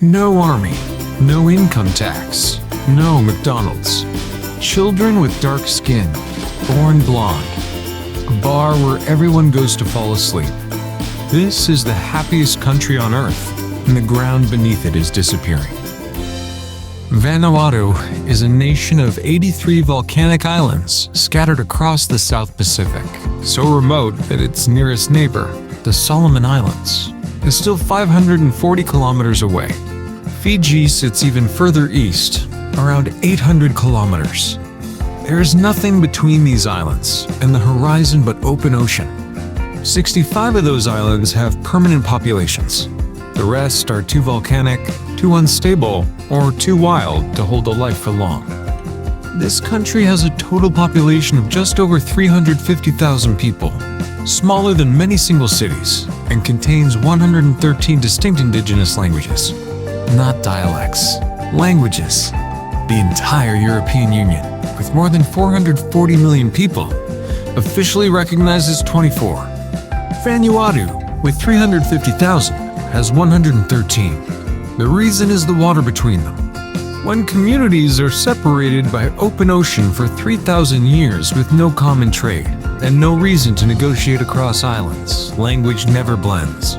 No army, no income tax, no McDonald's. Children with dark skin, born blonde. A bar where everyone goes to fall asleep. This is the happiest country on earth, and the ground beneath it is disappearing. Vanuatu is a nation of 83 volcanic islands scattered across the South Pacific, so remote that its nearest neighbor, the Solomon Islands, is still 540 kilometers away. Fiji sits even further east, around 800 kilometers. There is nothing between these islands and the horizon but open ocean. 65 of those islands have permanent populations. The rest are too volcanic, too unstable, or too wild to hold a life for long. This country has a total population of just over 350,000 people, smaller than many single cities, and contains 113 distinct indigenous languages. Not dialects, languages. The entire European Union, with more than 440 million people, officially recognizes 24. Vanuatu, with 350,000, has 113. The reason is the water between them. When communities are separated by open ocean for 3,000 years with no common trade and no reason to negotiate across islands, language never blends.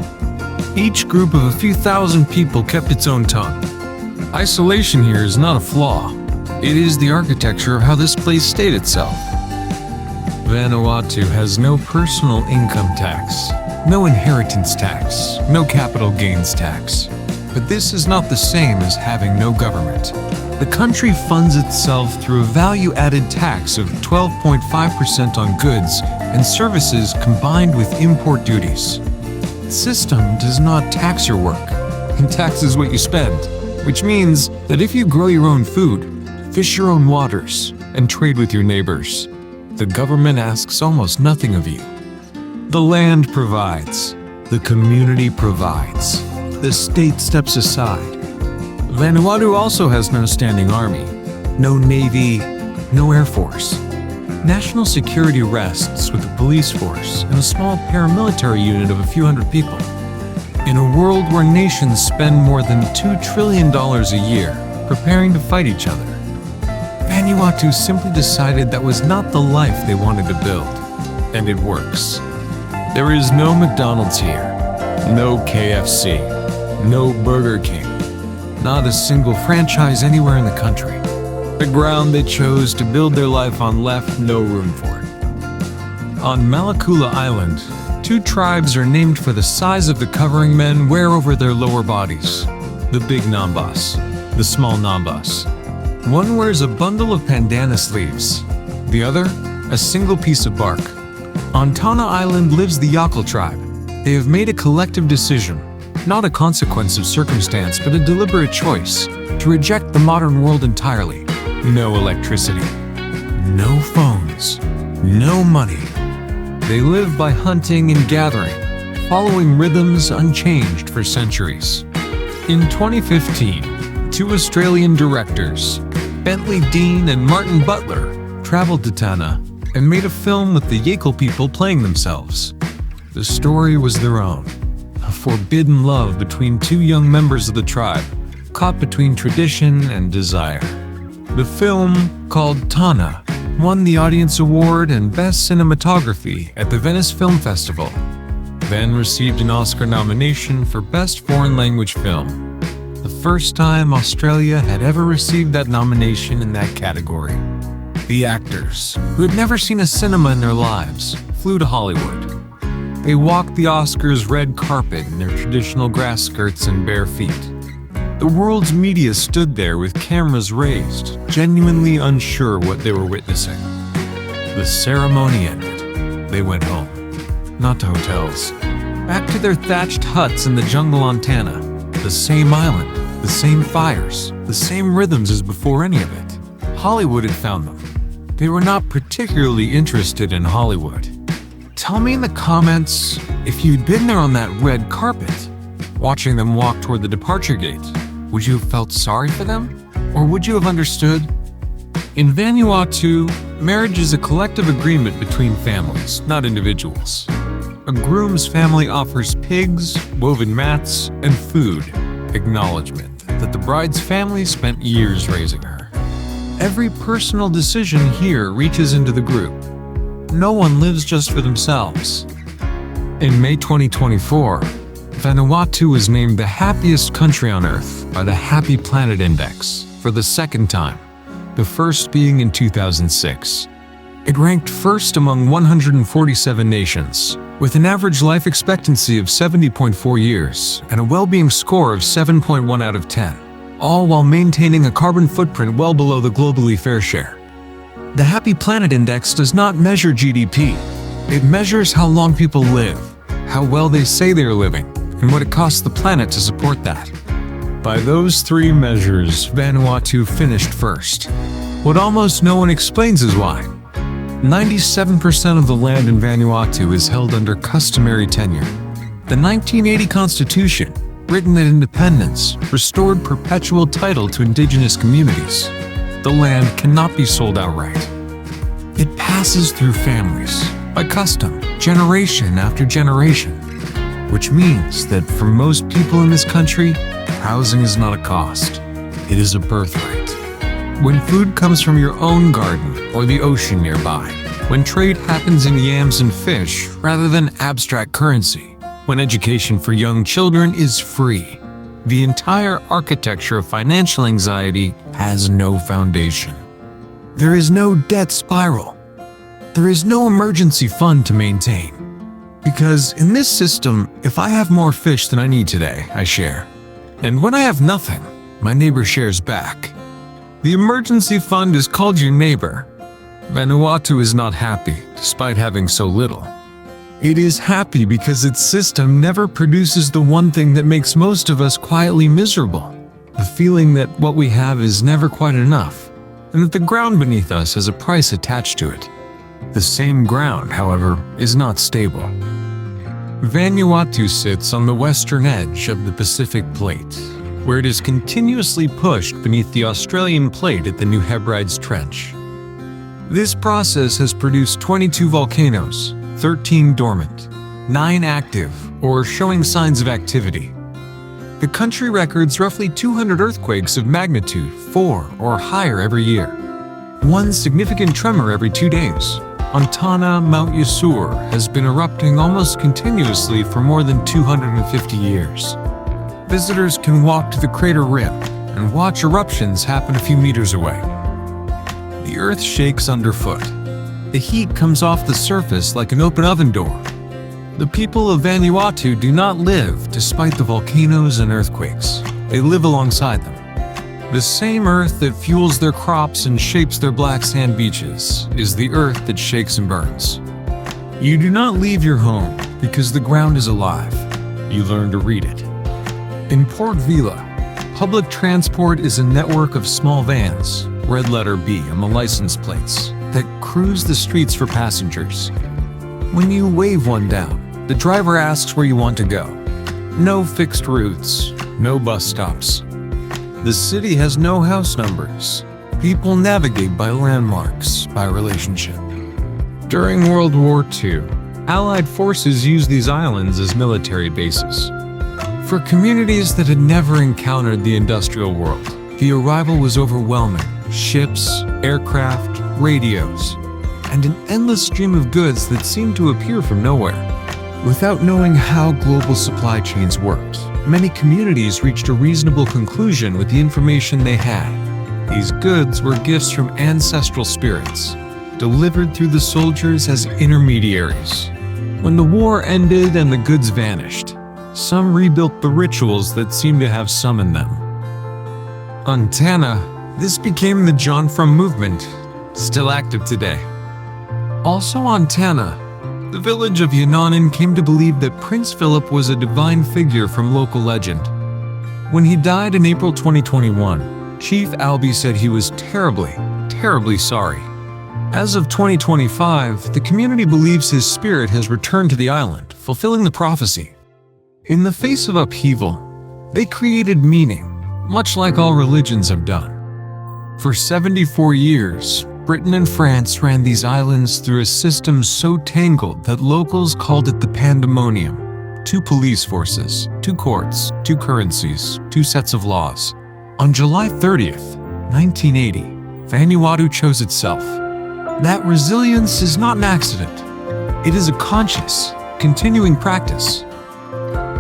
Each group of a few thousand people kept its own tongue. Isolation here is not a flaw. It is the architecture of how this place stayed itself. Vanuatu has no personal income tax, no inheritance tax, no capital gains tax. But this is not the same as having no government. The country funds itself through a value-added tax of 12.5% on goods and services combined with import duties. The system does not tax your work, it taxes what you spend, which means that if you grow your own food, fish your own waters, and trade with your neighbors, the government asks almost nothing of you. The land provides, the community provides, the state steps aside. Vanuatu also has no standing army, no navy, no air force. National security rests with a police force and a small paramilitary unit of a few hundred people. In a world where nations spend more than $2 trillion a year preparing to fight each other, Vanuatu simply decided that was not the life they wanted to build, and it works. There is no McDonald's here, no KFC, no Burger King, not a single franchise anywhere in the country. The ground they chose to build their life on left no room for it. On Malakula Island, two tribes are named for the size of the covering men wear over their lower bodies. The big Nambas, the small Nambas. One wears a bundle of pandanus leaves, the other, a single piece of bark. On Tana Island lives the Yakel tribe. They have made a collective decision, not a consequence of circumstance, but a deliberate choice, to reject the modern world entirely. No electricity, no phones, no money. They live by hunting and gathering, following rhythms unchanged for centuries. In 2015, two Australian directors, Bentley Dean and Martin Butler, traveled to Tana and made a film with the Yakel people playing themselves. The story was their own, a forbidden love between two young members of the tribe, caught between tradition and desire. The film, called Tana, won the Audience Award and Best Cinematography at the Venice Film Festival, then received an Oscar nomination for Best Foreign Language Film, the first time Australia had ever received that nomination in that category. The actors, who had never seen a cinema in their lives, flew to Hollywood. They walked the Oscars' red carpet in their traditional grass skirts and bare feet. The world's media stood there with cameras raised, genuinely unsure what they were witnessing. The ceremony ended. They went home. Not to hotels. Back to their thatched huts in the jungle on Tana. The same island, the same fires, the same rhythms as before any of it. Hollywood had found them. They were not particularly interested in Hollywood. Tell me in the comments if you'd been there on that red carpet, watching them walk toward the departure gate. Would you have felt sorry for them? Or would you have understood? In Vanuatu, marriage is a collective agreement between families, not individuals. A groom's family offers pigs, woven mats, and food, acknowledgement that the bride's family spent years raising her. Every personal decision here reaches into the group. No one lives just for themselves. In May 2024, Vanuatu was named the happiest country on Earth by the Happy Planet Index for the second time, the first being in 2006. It ranked first among 147 nations, with an average life expectancy of 70.4 years and a well-being score of 7.1 out of 10, all while maintaining a carbon footprint well below the globally fair share. The Happy Planet Index does not measure GDP. It measures how long people live, how well they say they are living, and what it costs the planet to support that. By those three measures, Vanuatu finished first. What almost no one explains is why. 97% of the land in Vanuatu is held under customary tenure. The 1980 Constitution, written at independence, restored perpetual title to Indigenous communities. The land cannot be sold outright. It passes through families, by custom, generation after generation, which means that for most people in this country, housing is not a cost. It is a birthright. When food comes from your own garden or the ocean nearby, when trade happens in yams and fish rather than abstract currency, when education for young children is free, the entire architecture of financial anxiety has no foundation. There is no debt spiral. There is no emergency fund to maintain. Because in this system, if I have more fish than I need today, I share. And when I have nothing, my neighbor shares back. The emergency fund is called your neighbor. Vanuatu is not happy, despite having so little. It is happy because its system never produces the one thing that makes most of us quietly miserable. The feeling that what we have is never quite enough, and that the ground beneath us has a price attached to it. The same ground, however, is not stable. Vanuatu sits on the western edge of the Pacific Plate, where it is continuously pushed beneath the Australian plate at the New Hebrides Trench. This process has produced 22 volcanoes, 13 dormant, 9 active, or showing signs of activity. The country records roughly 200 earthquakes of magnitude 4 or higher every year. One significant tremor every 2 days. Montana Mount Yasur has been erupting almost continuously for more than 250 years. Visitors can walk to the crater rim and watch eruptions happen a few meters away. The earth shakes underfoot. The heat comes off the surface like an open oven door. The people of Vanuatu do not live despite the volcanoes and earthquakes. They live alongside them. The same earth that fuels their crops and shapes their black sand beaches is the earth that shakes and burns. You do not leave your home because the ground is alive. You learn to read it. In Port Vila, public transport is a network of small vans, red letter B on the license plates, that cruise the streets for passengers. When you wave one down, the driver asks where you want to go. No fixed routes, no bus stops. The city has no house numbers. People navigate by landmarks, by relationship. During World War II, Allied forces used these islands as military bases. For communities that had never encountered the industrial world, the arrival was overwhelming. Ships, aircraft, radios, and an endless stream of goods that seemed to appear from nowhere. Without knowing how global supply chains worked, many communities reached a reasonable conclusion with the information they had. These goods were gifts from ancestral spirits, delivered through the soldiers as intermediaries. When the war ended and the goods vanished, some rebuilt the rituals that seemed to have summoned them. On Tanna, this became the John Frum movement, still active today. Also on Tanna, the village of Yananin came to believe that Prince Philip was a divine figure from local legend. When he died in April 2021, Chief Albie said he was terribly sorry. As of 2025, the community believes his spirit has returned to the island, fulfilling the prophecy. In the face of upheaval, they created meaning, much like all religions have done. For 74 years, Britain and France ran these islands through a system so tangled that locals called it the pandemonium. 2 police forces, 2 courts, 2 currencies, 2 sets of laws. On July 30th, 1980, Vanuatu chose itself. That resilience is not an accident. It is a conscious, continuing practice.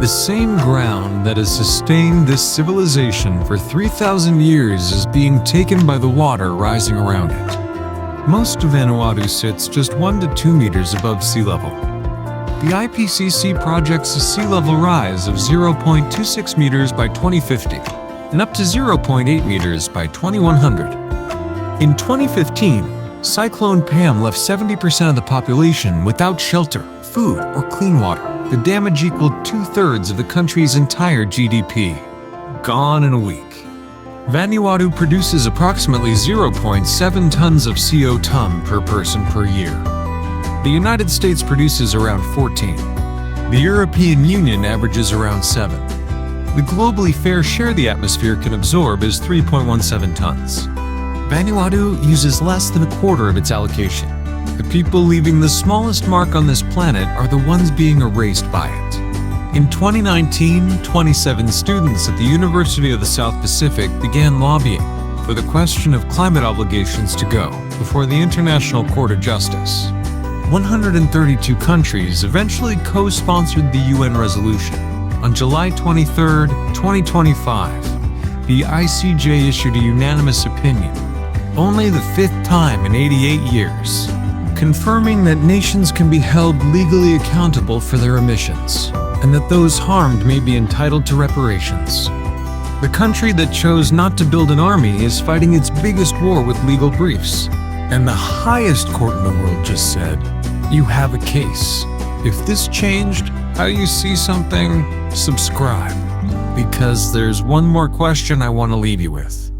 The same ground that has sustained this civilization for 3,000 years is being taken by the water rising around it. Most of Vanuatu sits just 1 to 2 meters above sea level. The IPCC projects a sea level rise of 0.26 meters by 2050 and up to 0.8 meters by 2100. In 2015, Cyclone Pam left 70% of the population without shelter, food, or clean water. The damage equaled 2/3 of the country's entire GDP. Gone in a week. Vanuatu produces approximately 0.7 tons of CO2 per person per year. The United States produces around 14. The European Union averages around 7. The globally fair share the atmosphere can absorb is 3.17 tons. Vanuatu uses less than a quarter of its allocation. The people leaving the smallest mark on this planet are the ones being erased by it. In 2019, 27 students at the University of the South Pacific began lobbying for the question of climate obligations to go before the International Court of Justice. 132 countries eventually co-sponsored the UN resolution. On July 23, 2025, the ICJ issued a unanimous opinion, only the 5th time in 88 years, confirming that nations can be held legally accountable for their emissions, and that those harmed may be entitled to reparations. The country that chose not to build an army is fighting its biggest war with legal briefs. And the highest court in the world just said, you have a case. If this changed how you see something, subscribe. Because there's one more question I want to leave you with.